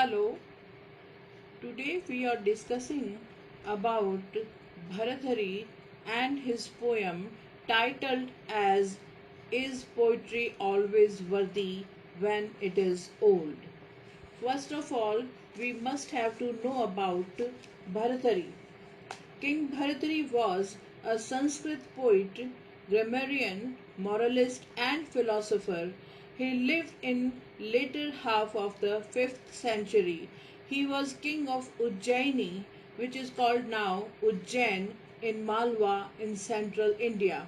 Hello, today we are discussing about Bharthari and his poem titled as Is Poetry Always Worthy When It Is Old? First of all, we must have to know about Bharthari. King Bharthari was a Sanskrit poet, grammarian, moralist and philosopher. He lived in later half of the 5th century. He was king of Ujjaini, which is called now Ujjain in Malwa in central India.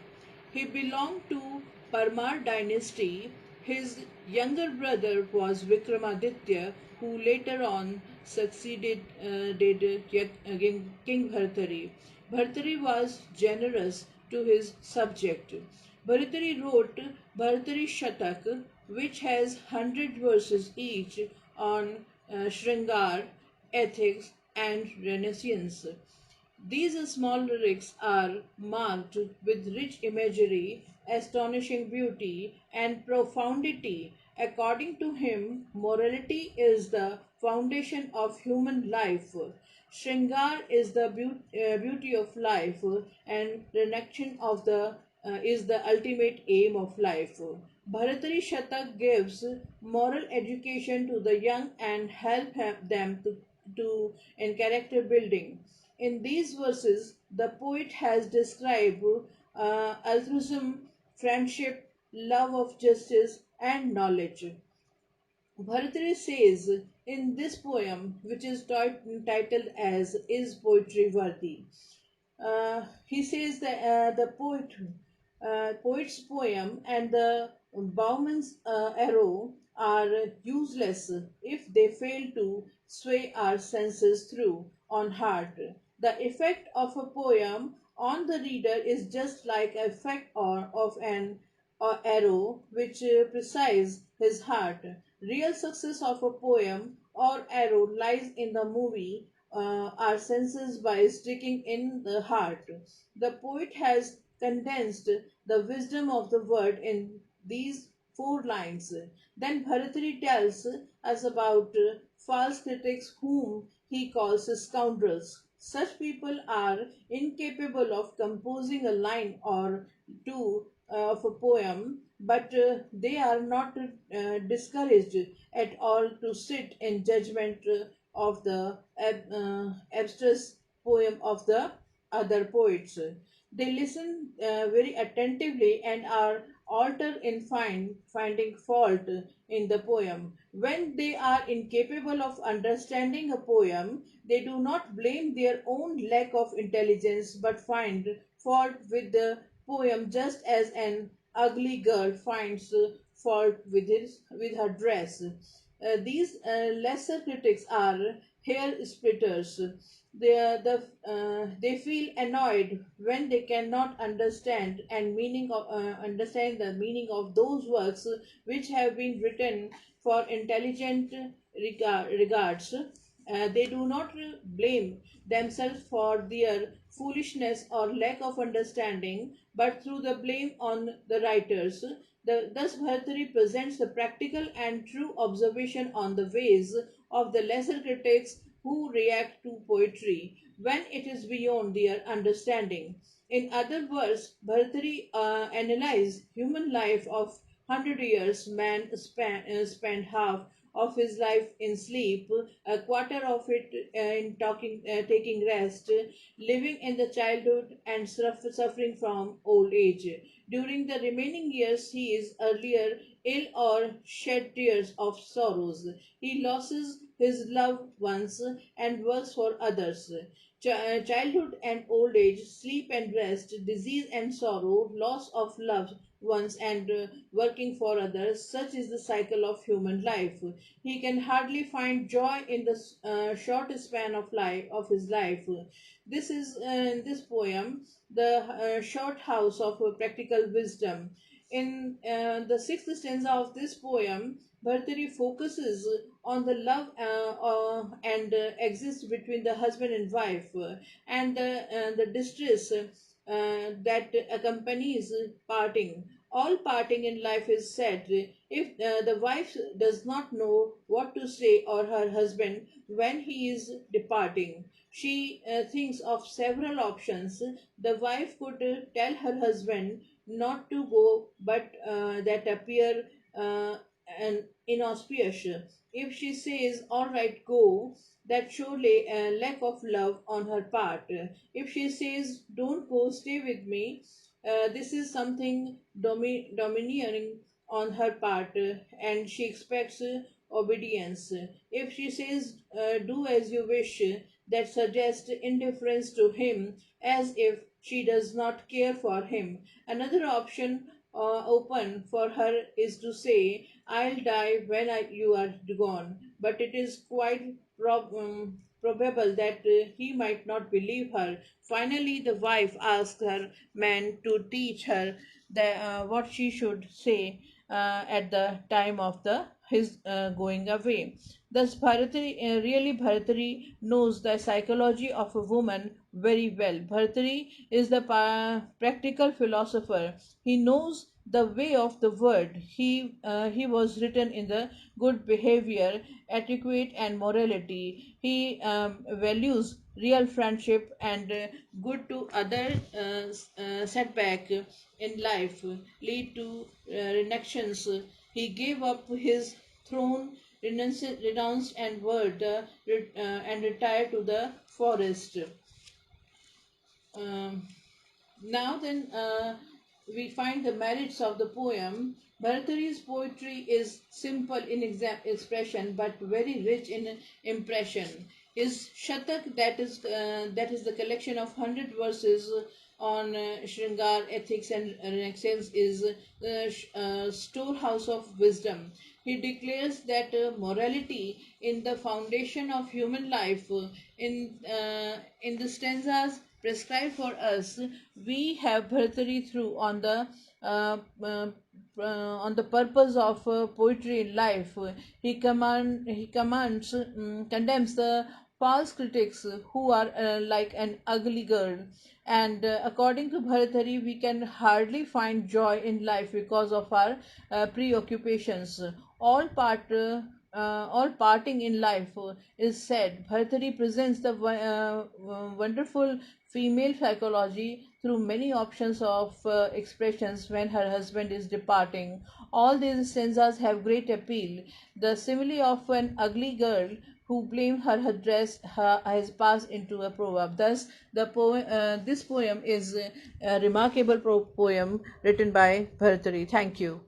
He belonged to Parmar dynasty. His younger brother was Vikramaditya, who later on succeeded did yet again King Bhartari. Bhartari was generous to his subject. Bhartari wrote Bhartari Shatak, which has 100 verses each on Shringar, ethics, and Renaissance. These small lyrics are marked with rich imagery, astonishing beauty, and profundity. According to him, morality is the foundation of human life. Shringar is the beauty of life, and renunciation of the is the ultimate aim of life. Bharatari Shatak gives moral education to the young and them to in character building. In these verses, the poet has described altruism, friendship, love of justice, and knowledge. Bhartari says in this poem, which is titled as Is Poetry Worthy? He says that poet's poem and the bowman's arrow are useless if they fail to sway our senses through on heart. The effect of a poem on the reader is just like the effect of an arrow which precise his heart. Real success of a poem or arrow lies in the movie our senses by sticking in the heart. The poet has condensed the wisdom of the word in these 4 lines. Then Bharatari tells us about false critics whom he calls scoundrels. Such people are incapable of composing a line or two of a poem, but they are not discouraged at all to sit in judgment of the abstruse poem of the other poets. They listen very attentively and are altered in finding fault in the poem. When they are incapable of understanding a poem, they do not blame their own lack of intelligence but find fault with the poem just as an ugly girl finds fault with her dress. These lesser critics are hair splitters. They feel annoyed when they cannot understand the meaning of those works which have been written for intelligent regards. They do not blame themselves for their foolishness or lack of understanding, but through the blame on the writers. Thus, Bhartari presents the practical and true observation on the ways of the lesser critics who react to poetry when it is beyond their understanding. In other words, Bhartari analyzed human life of 100 years. Man spent half of his life in sleep, a quarter of it taking rest, living in the childhood and suffering from old age. During the remaining years, he is earlier ill or shed tears of sorrows. He loses his loved ones and works for others. Childhood and old age, sleep and rest, disease and sorrow, loss of loved ones and working for others. Such is the cycle of human life. He can hardly find joy in the short span of his life. This is in this poem the short house of practical wisdom. In the sixth stanza of this poem, Bhartari focuses on the love and exists between the husband and wife and the distress that accompanies parting. All parting in life is sad. If the wife does not know what to say or her husband when he is departing, she thinks of several options. The wife could tell her husband not to go, but that appear and inauspicious. If she says, "All right, go," that surely a lack of love on her part. If she says, "Don't go, stay with me," this is something domineering on her part, and she expects obedience. If she says, "Do as you wish," that suggests indifference to him, as if she does not care for him. Another option open for her is to say, "I'll die when you are gone," but it is quite probable that he might not believe her. Finally, the wife asks her man to teach her what she should say at the time of his going away. Thus, Bhartari knows the psychology of a woman very well. Bhartari is the practical philosopher. He knows the way of the word. He was written in the good behavior, etiquette, and morality. He values real friendship and good to other setback in life lead to reactions. He gave up his throne, renounced and word, and retired to the forest. Um, now then, we find the merits of the poem. Bhartari's poetry is simple in expression but very rich in impression. His Shatak, that is the collection of 100 verses on Shringar, ethics, and renaissance, is the storehouse of wisdom. He declares that morality in the foundation of human life. In the stanzas prescribed for us, we have Bhartari through uh, uh, on the purpose of poetry in life. Condemns the false critics who are like an ugly girl. And according to Bhartari, we can hardly find joy in life because of our preoccupations. All part. All parting in life is said. Bhartari presents the wonderful female psychology through many options of expressions when her husband is departing. All these stanzas have great appeal. The simile of an ugly girl who blamed her dress has passed into a proverb. Thus, this poem is a remarkable poem written by Bhartari. Thank you.